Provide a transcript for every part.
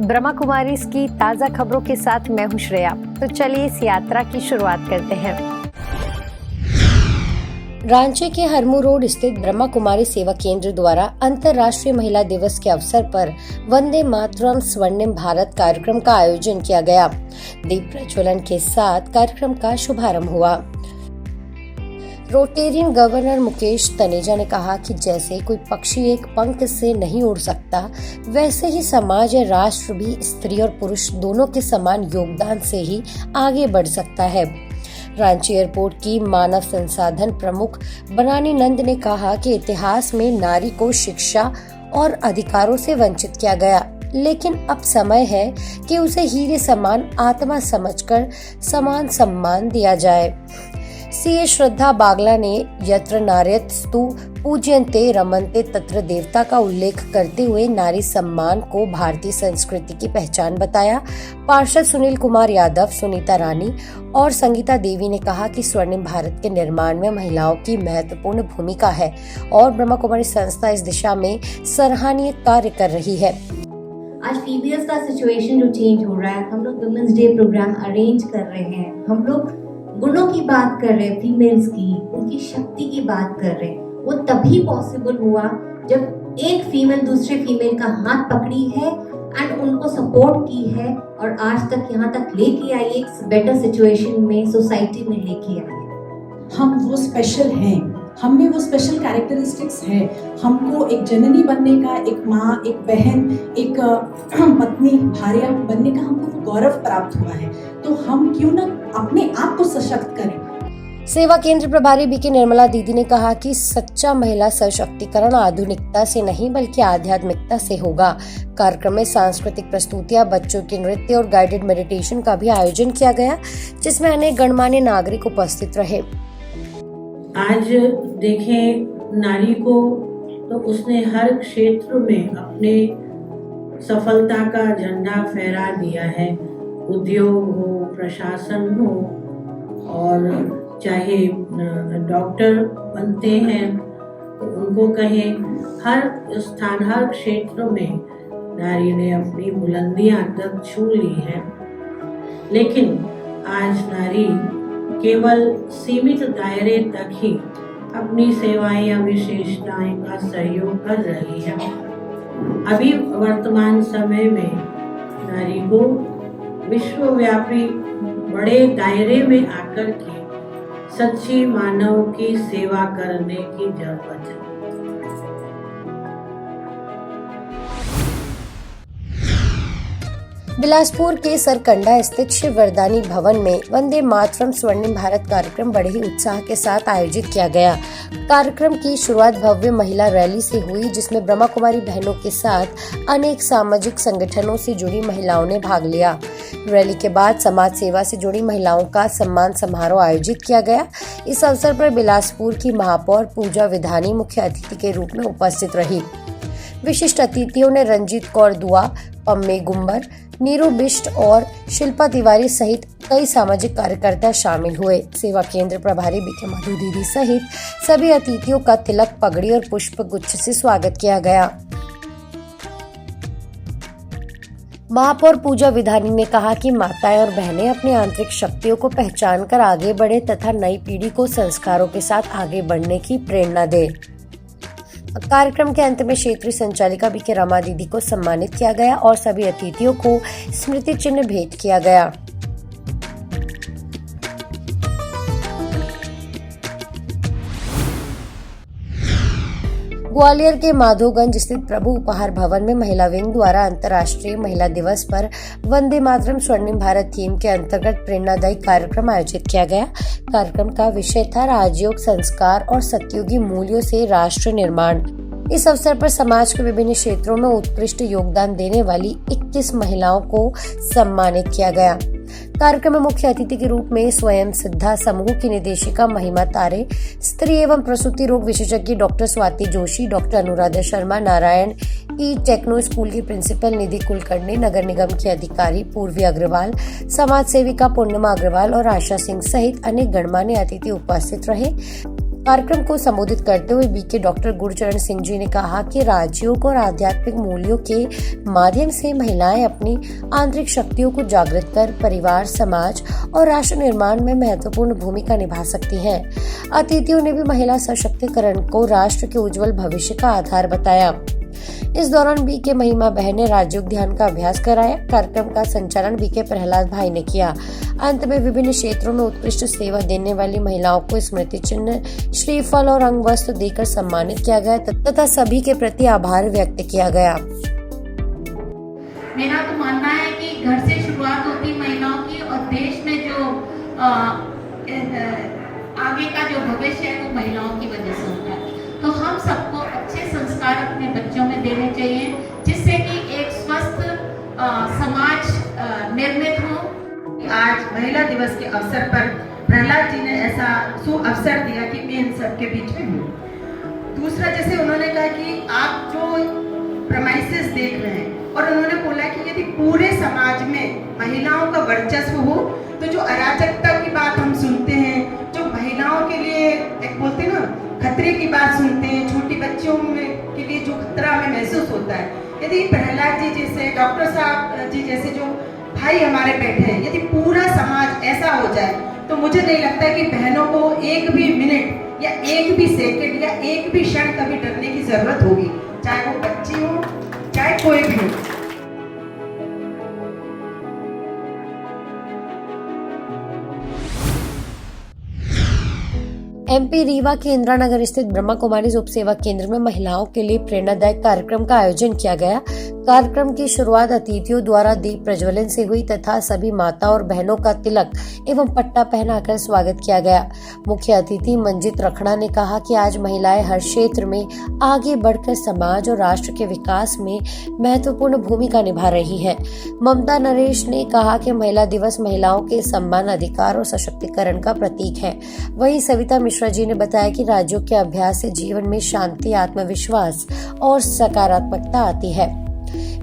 ब्रह्मा कुमारी की ताज़ा खबरों के साथ मैं हूं श्रेया। तो चलिए इस यात्रा की शुरुआत करते हैं। रांची के हरमू रोड स्थित ब्रह्मा कुमारी सेवा केंद्र द्वारा अंतर्राष्ट्रीय महिला दिवस के अवसर पर वंदे मातरम स्वर्णिम भारत कार्यक्रम का आयोजन किया गया। दीप प्रज्वलन के साथ कार्यक्रम का शुभारंभ हुआ। रोटेरियन गवर्नर मुकेश तनेजा ने कहा कि जैसे कोई पक्षी एक पंख से नहीं उड़ सकता, वैसे ही समाज या राष्ट्र भी स्त्री और पुरुष दोनों के समान योगदान से ही आगे बढ़ सकता है। रांची एयरपोर्ट की मानव संसाधन प्रमुख बनानी नंद ने कहा कि इतिहास में नारी को शिक्षा और अधिकारों से वंचित किया गया, लेकिन अब समय है कि उसे हीरे समान आत्मा समझकर समान सम्मान दिया जाए। सीए श्रद्धा बागला ने यत्र नार्यस्तु पूज्यन्ते रमन्ते तत्र देवता का उल्लेख करते हुए नारी सम्मान को भारतीय संस्कृति की पहचान बताया। पार्षद सुनील कुमार यादव, सुनीता रानी और संगीता देवी ने कहा कि स्वर्णिम भारत के निर्माण में महिलाओं की महत्वपूर्ण भूमिका है और ब्रह्मा कुमारी संस्था इस दिशा में सराहनीय कार्य कर रही है। आज फीमेल्स का सिचुएशन जो चेंज हो रहा है, हम लोग वुमेन्स डे प्रोग्राम अरेंज कर रहे हैं। हम लोग गुणों की बात कर रहे हैं, फीमेल्स की, उनकी शक्ति की बात कर रहे हैं। वो तभी पॉसिबल हुआ जब एक फीमेल दूसरे फीमेल का हाथ पकड़ी है एंड उनको सपोर्ट की है और आज तक यहाँ तक लेके आई, एक बेटर सिचुएशन में सोसाइटी में लेके आई है। हम वो स्पेशल हैं, हम में वो स्पेशल कैरेक्टरिस्टिक्स है। हमको एक जननी बनने का, एक माँ, एक बहन, एक पत्नी, भार्या बनने का हमको वो गौरव प्राप्त हुआ है। तो हम क्यों ना अपने आप को सशक्त करें। सेवा केंद्र प्रभारी बीके निर्मला दीदी ने कहा कि सच्चा महिला सशक्तिकरण आधुनिकता से नहीं बल्कि आध्यात्मिकता से होगा। कार्यक्रम में सांस्कृतिक प्रस्तुतियां, बच्चों के नृत्य और गाइडेड मेडिटेशन का भी आयोजन किया गया, जिसमें अनेक गणमान्य नागरिक उपस्थित रहे। आज देखें नारी को, तो उसने हर क्षेत्र में अपने सफलता का झंडा फहरा दिया है। उद्योग हो, प्रशासन हो, और चाहे डॉक्टर बनते हैं तो उनको कहें, हर स्थान, हर क्षेत्र में नारी ने अपनी बुलंदियां तक छू ली हैं। लेकिन आज नारी केवल सीमित दायरे तक ही अपनी सेवाएं या विशेषताएं का सहयोग कर रही है। अभी वर्तमान समय में नारी को विश्वव्यापी बड़े दायरे में आकर के सच्ची मानव की सेवा करने की जरूरत है। बिलासपुर के सरकंडा स्थित शिव वरदानी भवन में वंदे मातरम स्वर्णिम भारत कार्यक्रम बड़े ही उत्साह के साथ आयोजित किया गया। कार्यक्रम की शुरुआत भव्य महिला रैली से हुई, जिसमें ब्रह्मा कुमारी बहनों के साथ अनेक सामाजिक संगठनों से जुड़ी महिलाओं ने भाग लिया। रैली के बाद समाज सेवा से जुड़ी महिलाओं का सम्मान समारोह आयोजित किया गया। इस अवसर पर बिलासपुर की महापौर पूजा विधानी मुख्य अतिथि के रूप में उपस्थित रही। विशिष्ट अतिथियों ने रंजीत कौर दुआ, पम्मे गुम्बर, नीरू बिष्ट और शिल्पा तिवारी सहित कई सामाजिक कार्यकर्ता शामिल हुए। सेवा केंद्र प्रभारी बीके मधु दीदी सहित सभी अतिथियों का तिलक, पगड़ी और पुष्प गुच्छ से स्वागत किया गया। महापौर पूजा विधानी ने कहा कि माताएं और बहनें अपनी आंतरिक शक्तियों को पहचान कर आगे बढ़े तथा नई पीढ़ी को संस्कारों के साथ आगे बढ़ने की प्रेरणा दे। कार्यक्रम के अंत में क्षेत्रीय संचालिका बीके रमा दीदी को सम्मानित किया गया और सभी अतिथियों को स्मृति चिन्ह भेंट किया गया। ग्वालियर के माधोगंज स्थित प्रभु उपहार भवन में महिला विंग द्वारा अंतर्राष्ट्रीय महिला दिवस पर वंदे मातरम स्वर्णिम भारत थीम के अंतर्गत प्रेरणादायी कार्यक्रम आयोजित किया गया। कार्यक्रम का विषय था राजयोग, संस्कार और सतयुगी मूल्यों से राष्ट्र निर्माण। इस अवसर पर समाज के विभिन्न क्षेत्रों में उत्कृष्ट योगदान देने वाली 21 महिलाओं को सम्मानित किया गया। कार्यक्रम में मुख्य अतिथि के रूप में स्वयं सिद्धा समूह की निदेशिका महिमा तारे, स्त्री एवं प्रसूति रोग विशेषज्ञ डॉक्टर स्वाति जोशी, डॉक्टर अनुराधा शर्मा, नारायण ई टेक्नो स्कूल की प्रिंसिपल निधि कुलकर्णी, नगर निगम के अधिकारी पूर्वी अग्रवाल, समाज सेविका पूर्णिमा अग्रवाल और आशा सिंह सहित अनेक गणमान्य अतिथि उपस्थित रहे। कार्यक्रम को संबोधित करते हुए बीके डॉक्टर गुरचरण सिंह जी ने कहा कि राजयोग और आध्यात्मिक मूल्यों के माध्यम से महिलाएं अपनी आंतरिक शक्तियों को जागृत कर परिवार, समाज और राष्ट्र निर्माण में महत्वपूर्ण भूमिका निभा सकती हैं। अतिथियों ने भी महिला सशक्तिकरण को राष्ट्र के उज्जवल भविष्य का आधार बताया। इस दौरान बीके महिमा बहन ने राजयोग ध्यान का अभ्यास कराया। कार्यक्रम का संचालन बीके प्रहलाद भाई ने किया। अंत में विभिन्न क्षेत्रों में उत्कृष्ट सेवा देने वाली महिलाओं को स्मृति चिन्ह, श्रीफल और अंग वस्त्र देकर सम्मानित किया गया तथा सभी के प्रति आभार व्यक्त किया गया। मेरा तो मानना है कि घर से शुरुआत होती महिलाओं की और देश में जो आगे का जो भविष्य है वो महिलाओं की वजह से होता है। तो हम सबको अच्छे संस्कार अपने बच्चों में देने चाहिए जिससे कि एक स्वस्थ समाज निर्मित हो। आज महिला दिवस के अवसर पर प्रहलाद जी ने ऐसा अवसर दिया कि मैं इन सबके बीच में हूँ। दूसरा, जैसे उन्होंने कहा कि आप जो प्रमाइसेस देख रहे हैं और उन्होंने बोला कि यदि पूरे समाज में महिलाओं का वर्चस्व हो तो जो अराजकता की बात हम सुनते हैं, जो महिलाओं के लिए एक बोलते हैं ना खतरे की बात सुनते हैं, छोटी बच्चियों में के लिए जो खतरा हमें महसूस होता है, यदि प्रहलाद जी जैसे, डॉक्टर साहब जी जैसे जो भाई हमारे बैठे हैं, यदि पूरा समाज ऐसा हो जाए तो मुझे नहीं लगता कि बहनों को एक भी मिनट या एक भी सेकंड या एक भी क्षण कभी डरने की जरूरत होगी, चाहे वो बच्ची हो चाहे कोई भी हो। एमपी रीवा के इंदिरा नगर स्थित ब्रह्मा कुमारी उप सेवा केंद्र में महिलाओं के लिए प्रेरणादायक कार्यक्रम का आयोजन किया गया। कार्यक्रम की शुरुआत अतिथियों द्वारा दीप प्रज्वलन से हुई तथा सभी माता और बहनों का तिलक एवं पट्टा पहनाकर स्वागत किया गया। मुख्य अतिथि मंजित रखड़ा ने कहा कि आज महिलाएं हर क्षेत्र में आगे बढ़कर समाज और राष्ट्र के विकास में महत्वपूर्ण भूमिका निभा रही हैं। ममता नरेश ने कहा कि महिला दिवस महिलाओं के सम्मान, अधिकार और सशक्तिकरण का प्रतीक है। वहीं सविता मिश्रा जी ने बताया कि राजयोग के अभ्यास से जीवन में शांति, आत्मविश्वास और सकारात्मकता आती है।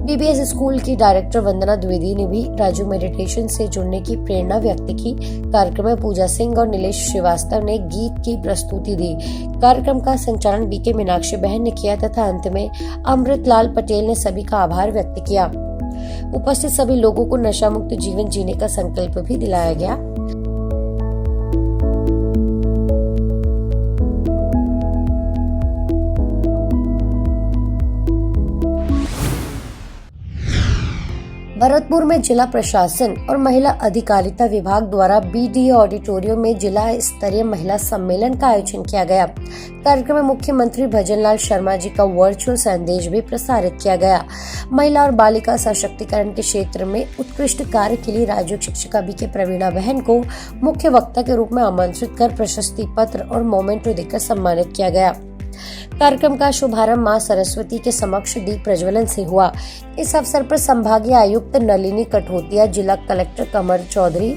बीबीएस स्कूल की डायरेक्टर वंदना द्विवेदी ने भी राजयोग मेडिटेशन से जुड़ने की प्रेरणा व्यक्त की। कार्यक्रम में पूजा सिंह और नीलेश श्रीवास्तव ने गीत की प्रस्तुति दी। कार्यक्रम का संचालन बीके मीनाक्षी बहन ने किया तथा अंत में अमृतलाल पटेल ने सभी का आभार व्यक्त किया। उपस्थित सभी लोगों को नशा मुक्त जीवन जीने का संकल्प भी दिलाया गया। भरतपुर में जिला प्रशासन और महिला अधिकारिता विभाग द्वारा बीडीए ऑडिटोरियम में जिला स्तरीय महिला सम्मेलन का आयोजन किया गया। कार्यक्रम में मुख्यमंत्री भजनलाल शर्मा जी का वर्चुअल संदेश भी प्रसारित किया गया। महिला और बालिका सशक्तिकरण के क्षेत्र में उत्कृष्ट कार्य के लिए राजयोग शिक्षिका बीके प्रवीणा बहन को मुख्य वक्ता के रूप में आमंत्रित कर प्रशस्ति पत्र और मोमेंटो देकर सम्मानित किया गया। कार्यक्रम का शुभारंभ मां सरस्वती के समक्ष दीप प्रज्वलन से हुआ। इस अवसर पर संभागीय आयुक्त नलिनी कठोतिया, जिला कलेक्टर कमर चौधरी,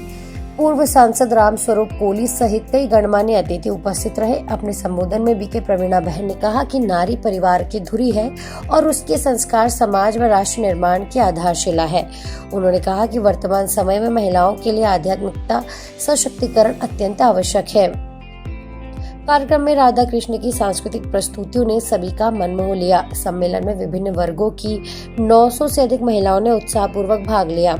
पूर्व सांसद राम स्वरूप कोहली सहित कई गणमान्य अतिथि उपस्थित रहे। अपने संबोधन में बीके प्रवीणा बहन ने कहा कि नारी परिवार की धुरी है और उसके संस्कार समाज व राष्ट्र निर्माण की आधारशिला है। उन्होंने कहा कि वर्तमान समय में महिलाओं के लिए आध्यात्मिकता सशक्तिकरण अत्यंत आवश्यक है। कार्यक्रम में राधा कृष्ण की सांस्कृतिक प्रस्तुतियों ने सभी का मन मोह लिया। सम्मेलन में विभिन्न वर्गों की 900 से अधिक महिलाओं ने उत्साहपूर्वक भाग लिया।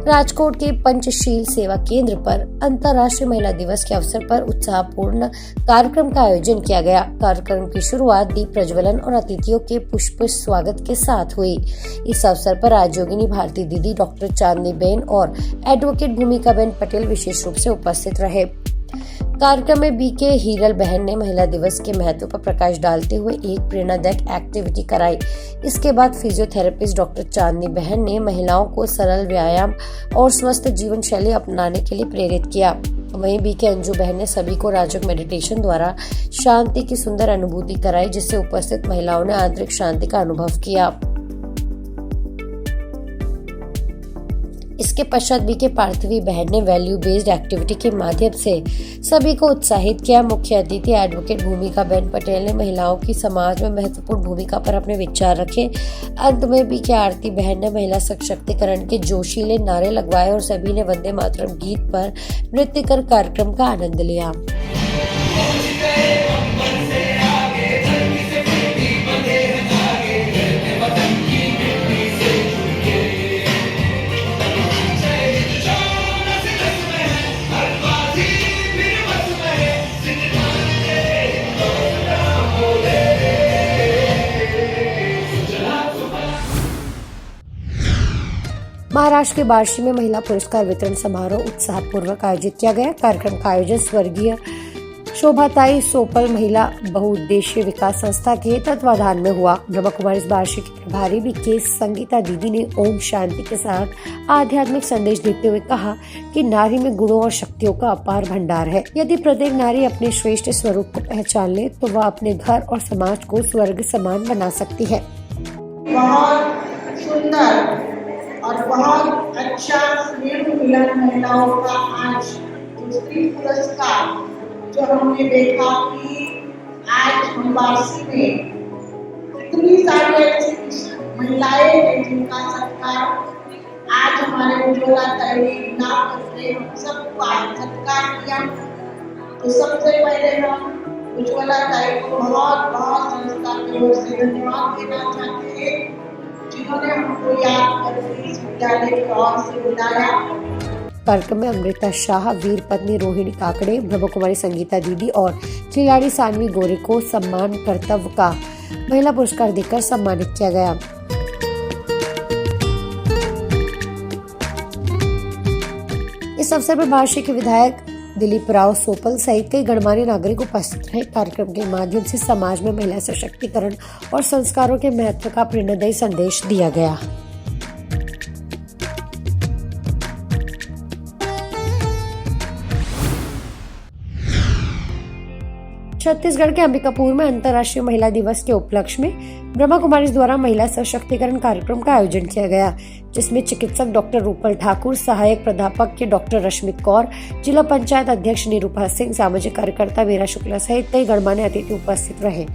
राजकोट के पंचशील सेवा केंद्र पर अंतर्राष्ट्रीय महिला दिवस के अवसर पर उत्साहपूर्ण कार्यक्रम का आयोजन किया गया। कार्यक्रम की शुरुआत दीप प्रज्वलन और अतिथियों के पुष्प स्वागत के साथ हुई। इस अवसर पर राजयोगिनी भारती दीदी, डॉक्टर चांदनी बेन और एडवोकेट भूमिका बेन पटेल विशेष रूप से उपस्थित रहे। कार्यक्रम में बीके हीरल बहन ने महिला दिवस के महत्व पर प्रकाश डालते हुए एक प्रेरणादायक एक्टिविटी कराई। इसके बाद फिजियोथेरेपिस्ट डॉक्टर चांदनी बहन ने महिलाओं को सरल व्यायाम और स्वस्थ जीवन शैली अपनाने के लिए प्रेरित किया। वहीं बीके अंजू बहन ने सभी को राजयोग मेडिटेशन द्वारा शांति की सुंदर अनुभूति कराई, जिससे उपस्थित महिलाओं ने आंतरिक शांति का अनुभव किया। इस इसके पश्चात बीके पार्थिवी बहन ने वैल्यू बेस्ड एक्टिविटी के माध्यम से सभी को उत्साहित किया। मुख्य अतिथि एडवोकेट भूमिका बहन पटेल ने महिलाओं की समाज में महत्वपूर्ण भूमिका पर अपने विचार रखे। अंत में बीके आरती बहन ने महिला सशक्तिकरण के जोशीले नारे लगवाए और सभी ने वंदे मातरम गीत पर नृत्य कर कार्यक्रम का आनंद लिया। महाराष्ट्र के बार्शी में महिला पुरस्कार वितरण समारोह उत्साहपूर्वक आयोजित किया गया। कार्यक्रम का आयोजन स्वर्गीय शोभाताई सोपल महिला बहुउद्देशीय विकास संस्था के तत्वाधान में हुआ। ब्रह्मा कुमारी बार्शी की प्रभारी बीके संगीता दीदी ने ओम शांति के साथ आध्यात्मिक संदेश देते हुए कहा कि नारी में गुणों और शक्तियों का अपार भंडार है। यदि प्रत्येक नारी अपने श्रेष्ठ स्वरूप को पहचान ले तो वह अपने घर और समाज को स्वर्ग समान बना सकती है। बहुत सुंदर और बहुत अच्छा स्नेह मिलन महिलाओं का आज स्त्री पुरस्कार जो हमने देखा कि आज हम बार्शी में इतनी सारी ऐसी महिलाएं हैं जिनका सत्कार आज हमारे उज्ज्वला ताई ने नाम करके हम सबको आज सत्कार किया। तो सबसे पहले हम उज्ज्वला ताई को बहुत बहुत संस्था की ओर से धन्यवाद देना चाहते हैं जिन्होंने हमको याद करके इस विद्यालय की ओर से बुलाया। कार्यक्रम में अमृता शाह, वीर पत्नी रोहिणी काकड़े, ब्रह्मा कुमारी संगीता दीदी और खिलाड़ी सानवी गोरे को सम्मान कर्तव्य का महिला पुरस्कार देकर सम्मानित किया गया। इस अवसर पर बार्शी के विधायक दिलीप राव सोपल सहित कई गणमान्य नागरिक उपस्थित रहे। कार्यक्रम के माध्यम से समाज में महिला सशक्तिकरण और संस्कारों के महत्व का प्रेरणादायी संदेश दिया गया। छत्तीसगढ़ के अंबिकापुर में अंतर्राष्ट्रीय महिला दिवस के उपलक्ष्य में ब्रह्मा कुमारी द्वारा महिला सशक्तिकरण कार्यक्रम का आयोजन किया गया, जिसमें चिकित्सक डॉक्टर रूपल ठाकुर, सहायक प्राध्यापक के डॉक्टर रश्मित कौर, जिला पंचायत अध्यक्ष निरूपा सिंह, सामाजिक कार्यकर्ता मीरा शुक्ला सहित कई गणमान्य अतिथि उपस्थित रहे।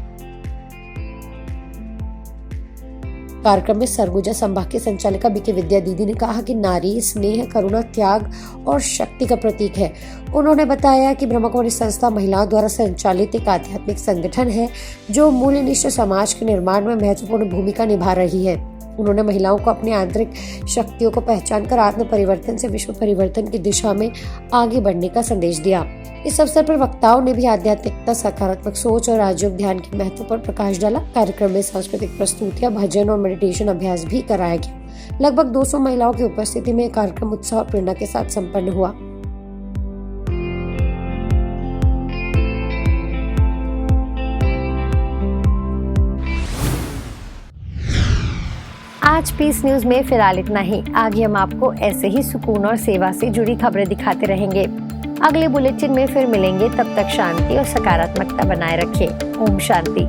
कार्यक्रम में सरगुजा संभाग की संचालिका बीके विद्या दीदी ने कहा कि नारी स्नेह, करुणा, त्याग और शक्ति का प्रतीक है। उन्होंने बताया कि ब्रह्मा कुमारी संस्था महिलाओं द्वारा संचालित एक आध्यात्मिक संगठन है जो मूल्यनिष्ठ समाज के निर्माण में महत्वपूर्ण भूमिका निभा रही है। उन्होंने महिलाओं को अपनी आंतरिक शक्तियों को पहचान कर आत्म परिवर्तन से विश्व परिवर्तन की दिशा में आगे बढ़ने का संदेश दिया। इस अवसर पर वक्ताओं ने भी आध्यात्मिकता, सकारात्मक सोच और राजयोग ध्यान के महत्व पर प्रकाश डाला। कार्यक्रम में सांस्कृतिक प्रस्तुतियां, भजन और मेडिटेशन अभ्यास भी कराया गया। लगभग 200 महिलाओं की उपस्थिति में कार्यक्रम उत्साह और प्रेरणा के साथ संपन्न हुआ। आज पीस न्यूज में फिलहाल इतना ही। आगे हम आपको ऐसे ही सुकून और सेवा से जुड़ी खबरें दिखाते रहेंगे। अगले बुलेटिन में फिर मिलेंगे, तब तक शांति और सकारात्मकता बनाए रखें। ओम शांति।